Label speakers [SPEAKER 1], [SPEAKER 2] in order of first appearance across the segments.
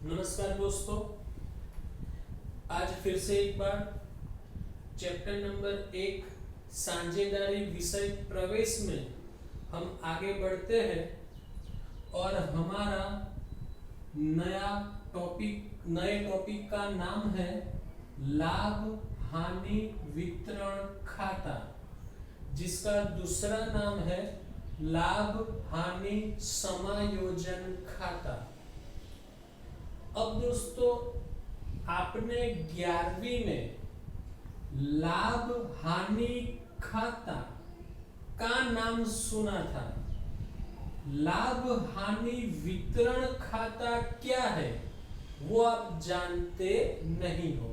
[SPEAKER 1] नमस्कार दोस्तों, आज फिर से एक बार चैप्टर नंबर 1 साझेदारी विषय प्रवेश में हम आगे बढ़ते हैं और हमारा नए टॉपिक का नाम है लाभ हानि वितरण खाता, जिसका दूसरा नाम है लाभ हानि समायोजन खाता। अब दोस्तों, आपने 11वीं में लाभ हानि खाता का नाम सुना था। लाभ हानि वितरण खाता क्या है वो आप जानते नहीं हो,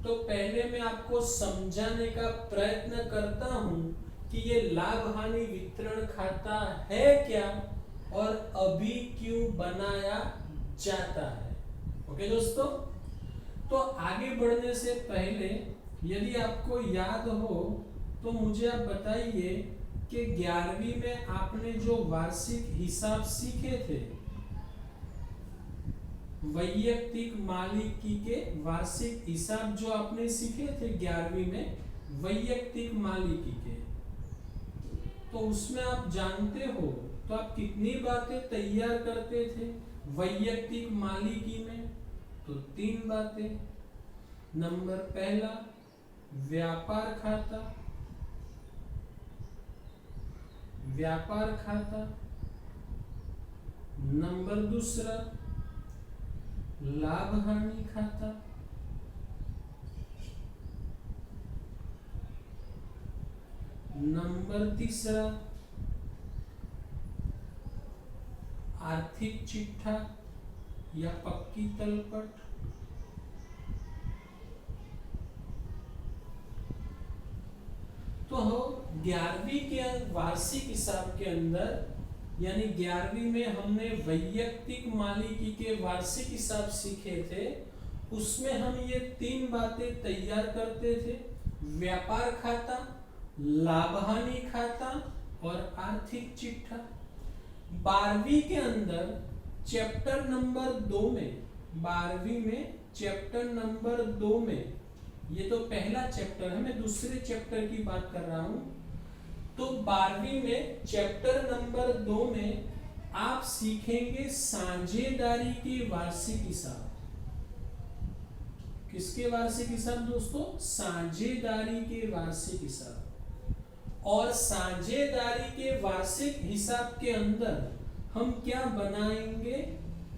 [SPEAKER 1] तो पहले मैं आपको समझाने का प्रयत्न करता हूं कि ये लाभ हानि वितरण खाता है क्या और अभी क्यों बनाया जाता है। ओके दोस्तों, तो आगे बढ़ने से पहले यदि आपको याद हो तो मुझे आप बताइए कि 11वीं में आपने जो वार्षिक हिसाब सीखे थे, वैयक्तिक मालिकी के वार्षिक हिसाब जो आपने सीखे थे 11वीं में वैयक्तिक मालिकी के, तो उसमें आप जानते हो तो आप कितनी बातें तैयार करते थे वैयक्तिक मालिकी में। तो 3 बातें। नंबर पहला व्यापार खाता, नंबर दूसरा लाभ हानि खाता, नंबर तीसरा आर्थिक चिट्ठा या पक्की तलपट, तो 11वीं के वार्षिक हिसाब के अंदर यानी 11वीं में हमने वैयक्तिक मालिकी के वार्षिक हिसाब सीखे थे, उसमें हम ये 3 बातें तैयार करते थे, व्यापार खाता, लाभ हानि खाता और आर्थिक चिट्ठा। 12वीं के अंदर चैप्टर नंबर 2 में, 12वीं में चैप्टर नंबर 2 में, ये तो पहला चैप्टर है, मैं दूसरे चैप्टर की बात कर रहा हूं। तो 12वीं में चैप्टर नंबर 2 में आप सीखेंगे साझेदारी के वार्षिक हिसाब। किसके वार्षिक हिसाब दोस्तों? साझेदारी के वार्षिक हिसाब। और साझेदारी के वार्षिक हिसाब के अंदर हम क्या बनाएंगे?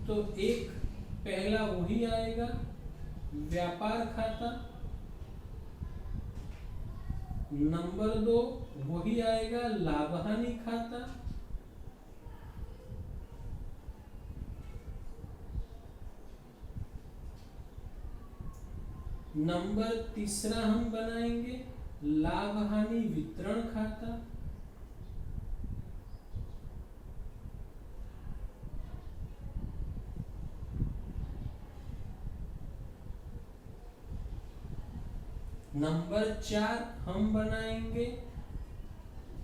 [SPEAKER 1] तो एक पहला वही आएगा व्यापार खाता, नंबर 2 वही आएगा लाभ हानि खाता, नंबर तीसरा हम बनाएंगे लाभ हानि वितरण खाता, नंबर 4 हम बनाएंगे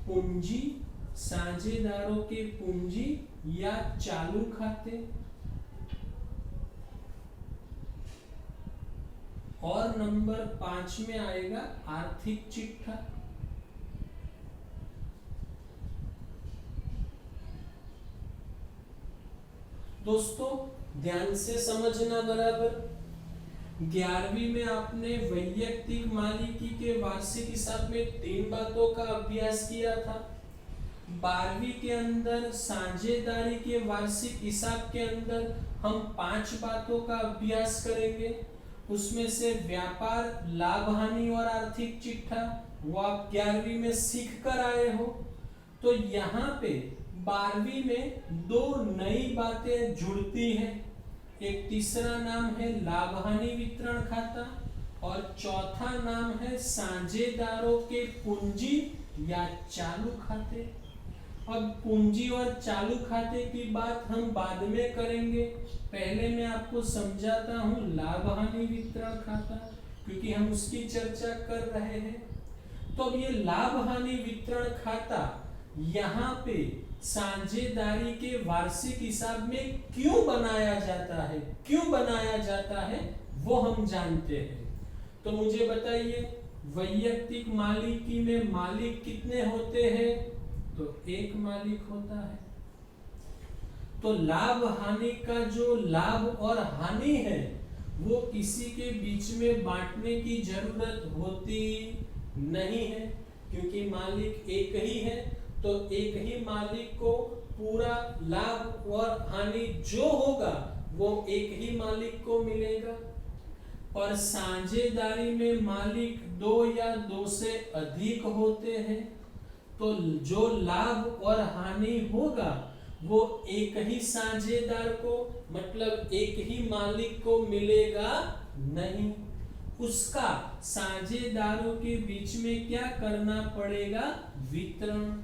[SPEAKER 1] पूंजी, साझेदारों के पूंजी या चालू खाते, और नंबर 5 में आएगा आर्थिक चिट्ठा। दोस्तों ध्यान से समझना बराबर। 11वीं में आपने वैयक्तिक मालिकी के वार्षिक हिसाब में 3 बातों का अभ्यास किया था। 12वीं के अंदर साझेदारी के वार्षिक हिसाब के अंदर हम 5 बातों का अभ्यास करेंगे। उसमें से व्यापार, लाभ हानि और आर्थिक चिट्ठा वो आप 11वीं में सीख कर आए हो। तो यहाँ पे 12वीं में 2 नई बातें जुड़ती हैं। एक तीसरा नाम है लाभ हानि वितरण खाता और चौथा नाम है साझेदारों के पूंजी या चालू खाते। अब पूंजी और चालू खाते की बात हम बाद में करेंगे, पहले मैं आपको समझाता हूं लाभ हानि वितरण खाता, क्योंकि हम उसकी चर्चा कर रहे हैं। तो अब ये लाभ हानि वितरण खाता यहाँ पे साझेदारी के वार्षिक हिसाब में क्यों बनाया जाता है वो हम जानते हैं। तो मुझे बताइए, वैयक्तिक मालिकी में मालिक कितने होते हैं? तो एक मालिक होता है। तो लाभ हानि का जो लाभ और हानि है वो किसी के बीच में बांटने की जरूरत होती नहीं है, क्योंकि मालिक एक ही है। तो एक ही मालिक को पूरा लाभ और हानि जो होगा वो एक ही मालिक को मिलेगा। पर साझेदारी में मालिक दो या दो से अधिक होते हैं, तो जो लाभ और हानि होगा वो एक ही साझेदार को, मतलब एक ही मालिक को मिलेगा नहीं। उसका साझेदारों के बीच में क्या करना पड़ेगा? वितरण।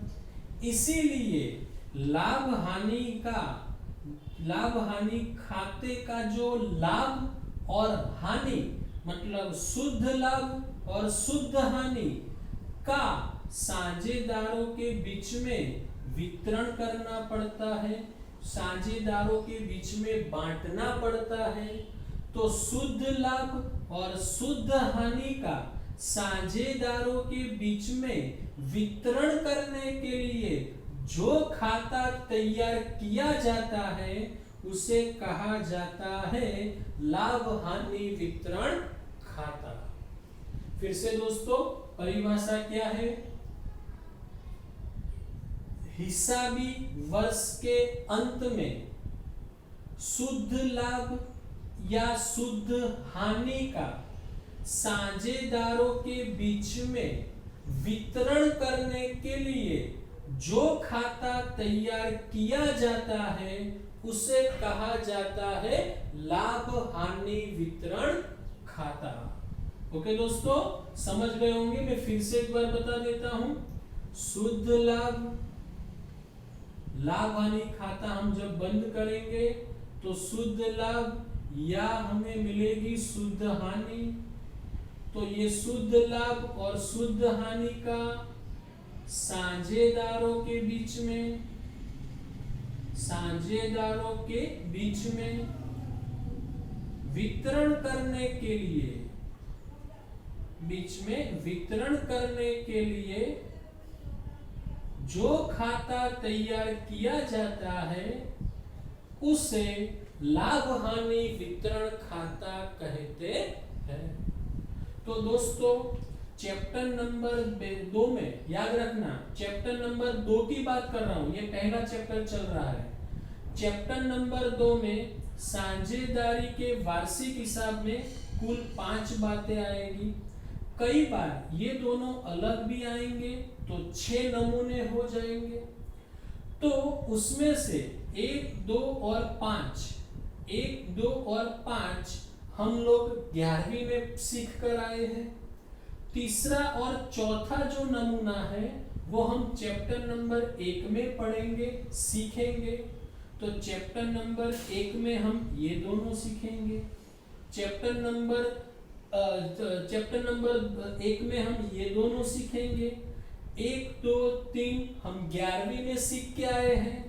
[SPEAKER 1] इसीलिए लाभ हानि खाते का जो लाभ और हानि, मतलब शुद्ध लाभ और शुद्ध हानि का साझेदारों के बीच में वितरण करना पड़ता है, साझेदारों के बीच में बांटना पड़ता है। तो शुद्ध लाभ और शुद्ध हानि का साझेदारों के बीच में वितरण करने के लिए जो खाता तैयार किया जाता है उसे कहा जाता है लाभ हानि वितरण खाता। फिर से दोस्तों, परिभाषा क्या है? हिसाबी वर्ष के अंत में शुद्ध लाभ या शुद्ध हानि का साझेदारों के बीच में वितरण करने के लिए जो खाता तैयार किया जाता है उसे कहा जाता है लाभ हानि वितरण खाता। ओके दोस्तों, समझ गए होंगे। मैं फिर से एक बार बता देता हूं। शुद्ध लाभ हानि खाता हम जब बंद करेंगे तो शुद्ध लाभ या हमें मिलेगी शुद्ध हानि। तो ये शुद्ध लाभ और शुद्ध हानि का साझेदारों के बीच में वितरण करने के लिए जो खाता तैयार किया जाता है उसे लाभ हानि वितरण खाता कहते हैं। तो दोस्तों, चैप्टर नंबर 2 में याद रखना, चैप्टर नंबर 2 की बात कर रहा हूं, ये पहला चैप्टर चल रहा है। चैप्टर नंबर 2 में साझेदारी के वार्षिक हिसाब में कुल 5 बातें आएगी। कई बार ये दोनों अलग भी आएंगे तो 6 नमूने हो जाएंगे। तो उसमें से 1, 2 और 5 हम लोग 11वीं में सीख कर आए हैं। तीसरा और चौथा जो नमूना है वो हम चैप्टर नंबर 1 में पढ़ेंगे, सीखेंगे। तो चैप्टर नंबर 1 में हम ये दोनों सीखेंगे। चैप्टर नंबर 1 में हम ये दोनों सीखेंगे। 1, 2, 3 हम 11वीं में सीख के आए हैं।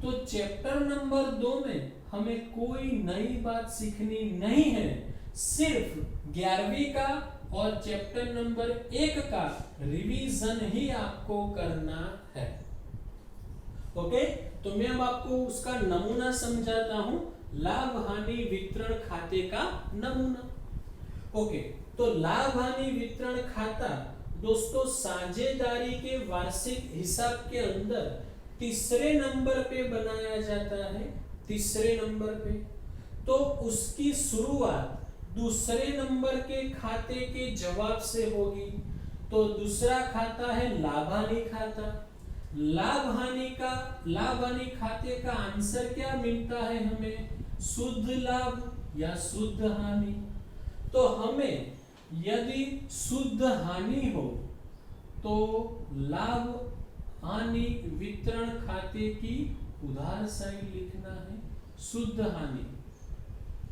[SPEAKER 1] तो चैप्टर नंबर 2 में हमें कोई नई बात सीखनी नहीं है, सिर्फ 11वीं का और चैप्टर नंबर 1 का रिवीजन ही आपको करना है। ओके, तो मैं अब आपको उसका नमूना समझाता हूं, लाभ हानि वितरण खाते का नमूना। ओके, तो लाभ हानि वितरण खाता दोस्तों साझेदारी के वार्षिक हिसाब के अंदर तीसरे नंबर पे बनाया जाता है। तीसरे नंबर पे तो उसकी शुरुआत दूसरे नंबर के खाते के जवाब से होगी। तो दूसरा खाता है लाभ हानि खाता। लाभ हानि खाते का आंसर क्या मिलता है हमें? शुद्ध लाभ या शुद्ध हानि। तो हमें यदि शुद्ध हानि हो तो लाभ हानि वितरण खाते की उधार साइड लिखना है। शुद्ध हानि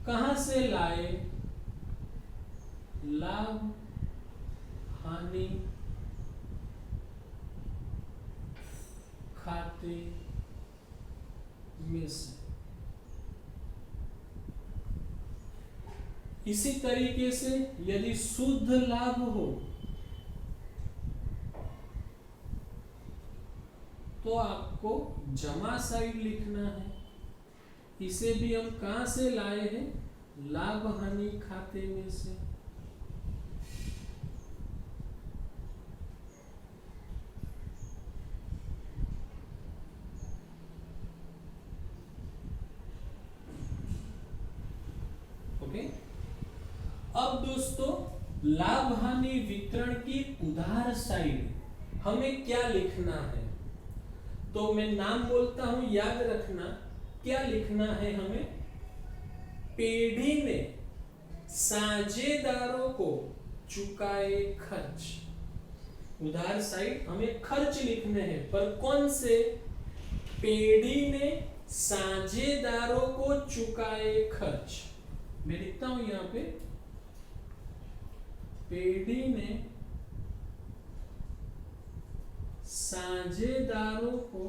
[SPEAKER 1] कहां से लाए? लाभ हानि खाते में से। इसी तरीके से यदि शुद्ध लाभ हो तो आपको जमा साइड लिखना है। इसे भी हम कहां से लाए हैं? लाभ हानि खाते में से। ओके, अब दोस्तों लाभ हानि वितरण की उधार साइड हमें क्या लिखना है? तो मैं नाम बोलता हूं, याद रखना क्या लिखना है हमें। पेढ़ी ने साझेदारों को चुकाए खर्च। उधार साइड हमें खर्च लिखने हैं, पर कौन से? पेढ़ी ने साझेदारों को चुकाए खर्च। मैं लिखता हूं यहां पे, पेढ़ी ने साझेदारों को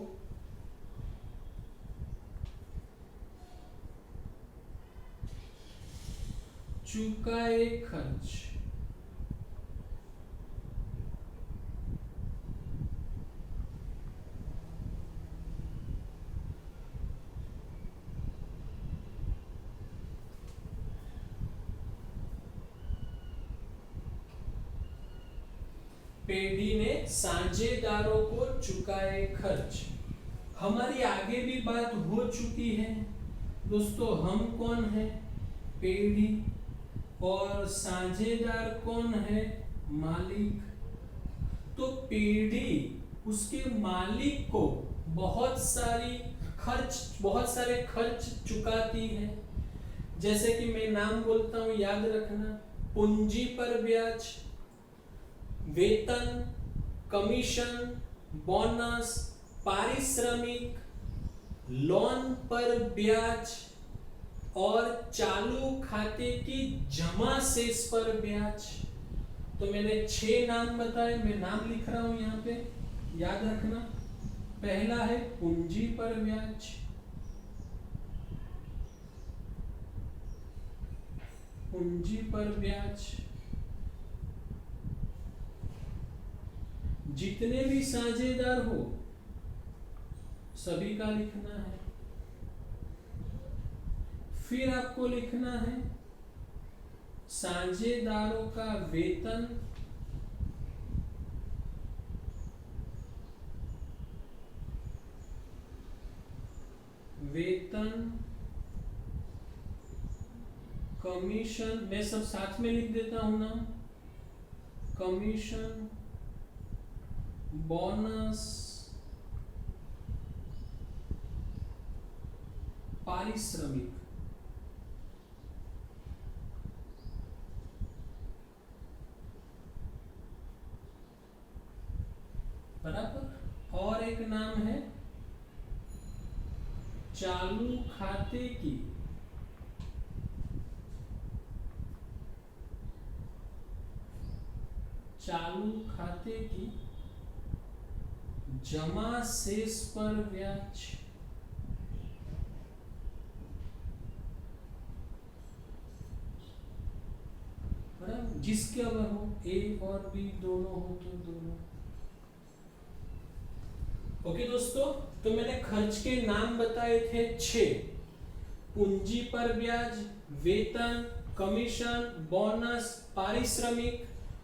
[SPEAKER 1] चुकाए खर्च। पेढ़ी ने साझेदारों को चुकाए खर्च। हमारी आगे भी बात हो चुकी है दोस्तों। हम कौन है? पेढ़ी। और साझेदार कौन है? मालिक। तो पेढ़ी उसके मालिक को बहुत सारे खर्च चुकाती है। जैसे कि मैं नाम बोलता हूं, याद रखना। पूंजी पर ब्याज, वेतन, कमीशन, बोनस, पारिश्रमिक, लोन पर ब्याज और चालू खाते की जमा शेष पर ब्याज। तो मैंने 6 नाम बताए, मैं नाम लिख रहा हूं यहां पे, याद रखना। पहला है पूंजी पर ब्याज, पूंजी पर ब्याज। जितने भी साझेदार हो सभी का लिखना है। फिर आपको लिखना है साझेदारों का वेतन, कमीशन, मैं सब साथ में लिख देता हूं ना। कमीशन, बोनस, पारिश्रमिक। बराबर। और एक नाम है चालू खाते की जमा शेष पर ब्याज। जिसके अगर हो, ए और बी दोनों हो तो दोनों। ओके दोस्तों, तो मैंने खर्च के नाम बताए थे 6। पूंजी पर ब्याज, वेतन, कमीशन, बोनस, पारिश्रमिक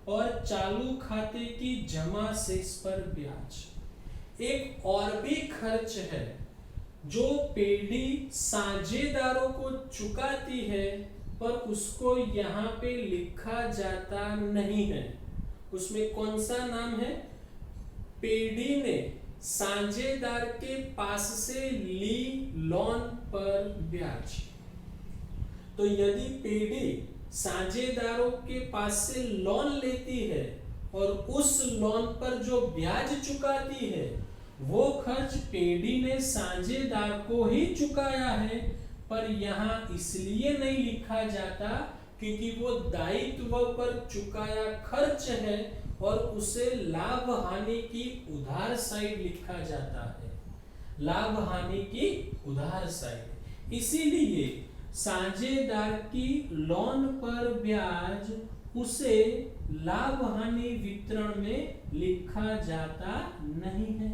[SPEAKER 1] और चालू खाते की जमा शेष पर ब्याज। एक और भी खर्च है जो पेढ़ी साझेदारों को चुकाती है, पर उसको यहाँ पे लिखा जाता नहीं है। उसमें कौन सा नाम है? पेढ़ी ने साझेदार के पास से ली लोन पर ब्याज। तो यदि पेढ़ी साझेदारों के पास से लोन लेती है और उस लोन पर जो ब्याज चुकाती है, वो खर्च पेढ़ी ने साझेदार को ही चुकाया है, पर यहाँ इसलिए नहीं लिखा जाता क्योंकि वो दायित्व पर चुकाया खर्च है और उसे लाभ हानि की उधार साइड लिखा जाता है। लाभ हानि की उधार साइड। इसीलिए साझेदार की लोन पर ब्याज उसे लाभ हानि वितरण में लिखा जाता नहीं है।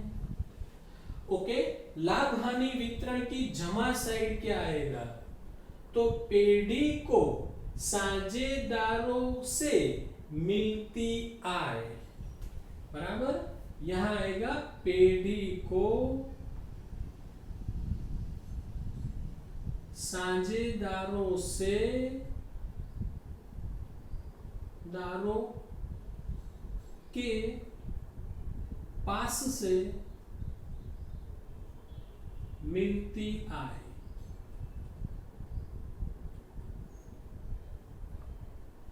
[SPEAKER 1] ओके, लाभ हानि वितरण की जमा साइड क्या आएगा? तो पेढ़ी को साझेदारों से मिलती आय बराबर यहां आएगा पेढ़ी को साझेदारों से दारों के पास से मिलती आय।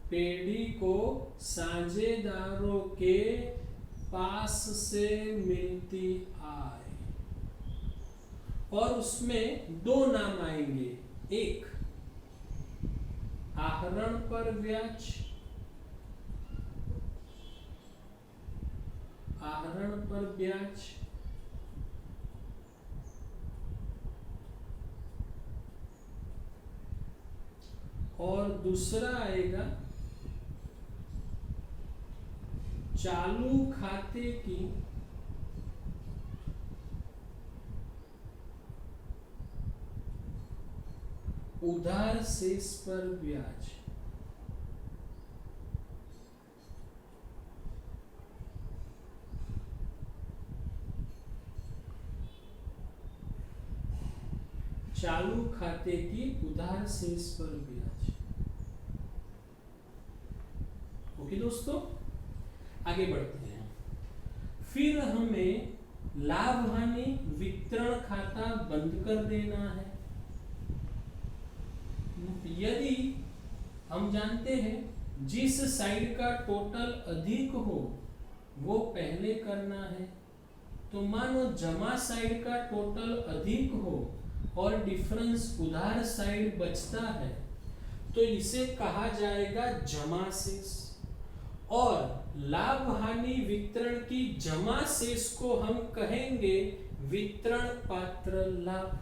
[SPEAKER 1] पेढ़ी को साझेदारों के पास से मिलती आय और उसमें दो नाम आएंगे, एक आहरण पर ब्याज, आहरण पर ब्याज और दूसरा आएगा चालू खाते की उधार शेष पर ब्याज। चालू खाते की उधार शेष पर ब्याज। ओके दोस्तों, आगे बढ़ते हैं। फिर हमें लाभ हानि वितरण खाता बंद कर देना है। यदि हम जानते हैं जिस साइड का टोटल अधिक हो वो पहले करना है, तो मानो जमा साइड का टोटल अधिक हो और डिफरेंस उधार साइड बचता है तो इसे कहा जाएगा जमा शेष। और लाभ हानि वितरण की जमा शेष को हम कहेंगे वितरण पात्र लाभ।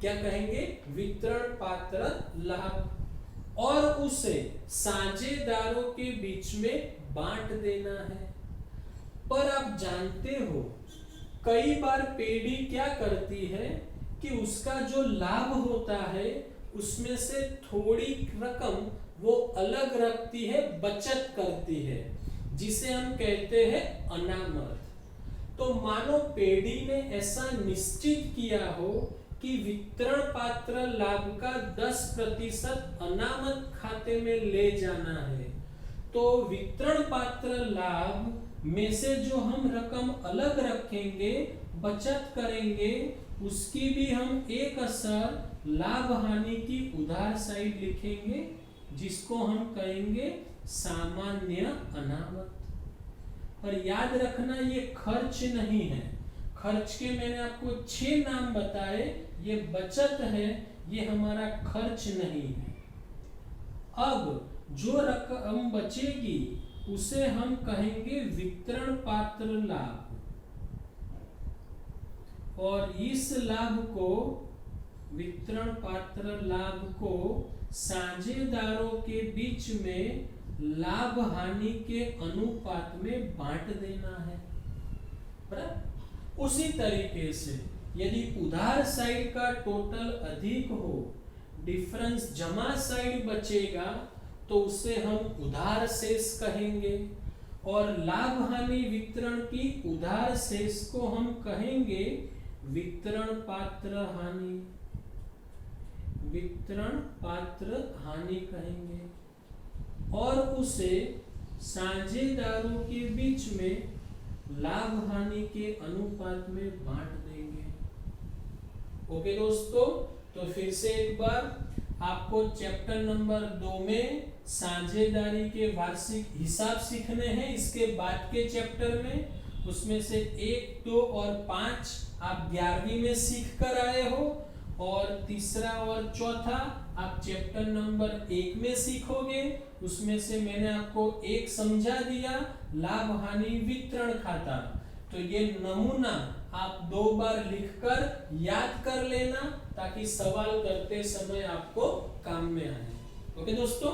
[SPEAKER 1] क्या कहेंगे? वितरण पात्र लाभ। और उसे साझेदारों के बीच में बांट देना है। पर आप जानते हो कई बार पेढ़ी क्या करती है कि उसका जो लाभ होता है उसमें से थोड़ी रकम वो अलग रखती है, बचत करती है, जिसे हम कहते हैं अनामत। तो मानो पेढ़ी ने ऐसा निश्चित किया हो कि वितरण पात्र लाभ का 10% अनामत खाते में ले जाना है, तो वितरण पात्र लाभ में से जो हम रकम अलग रखेंगे, बचत करेंगे, उसकी भी हम एक असर लाभ हानि की उधार साइड लिखेंगे, जिसको हम कहेंगे सामान्य अनामत। पर याद रखना ये खर्च नहीं है। खर्च के मैंने आपको 6 नाम बताए, ये बचत है, ये हमारा खर्च नहीं है। अब जो रकम बचेगी उसे हम कहेंगे वितरण पात्र लाभ, और इस लाभ को, वितरण पात्र लाभ को साझेदारों के बीच में लाभ हानि के अनुपात में बांट देना है। उसी तरीके से यदि उधार साइड का टोटल अधिक हो, डिफरेंस जमा साइड बचेगा, तो उसे हम उधार शेष कहेंगे, और लाभ हानि वितरण की उधार शेष को हम कहेंगे वितरण पात्र हानि, वितरण पात्र हानि कहेंगे, और उसे साझेदारों के बीच में लाभ हानि के अनुपात में बांट देंगे। ओके दोस्तों, तो फिर से एक बार आपको चैप्टर नंबर 2 में साझेदारी के वार्षिक हिसाब सीखने हैं। इसके बाद के चैप्टर में उसमें से 1, 2 और 5 आप 11वीं में सीख कर आए हो, और तीसरा और चौथा आप चैप्टर नंबर 1 में सीखोगे। उसमें से मैंने आपको एक समझा दिया, लाभ हानि वितरण खाता। तो ये नमूना आप 2 बार लिखकर याद कर लेना ताकि सवाल करते समय आपको काम में आए। ओके दोस्तों।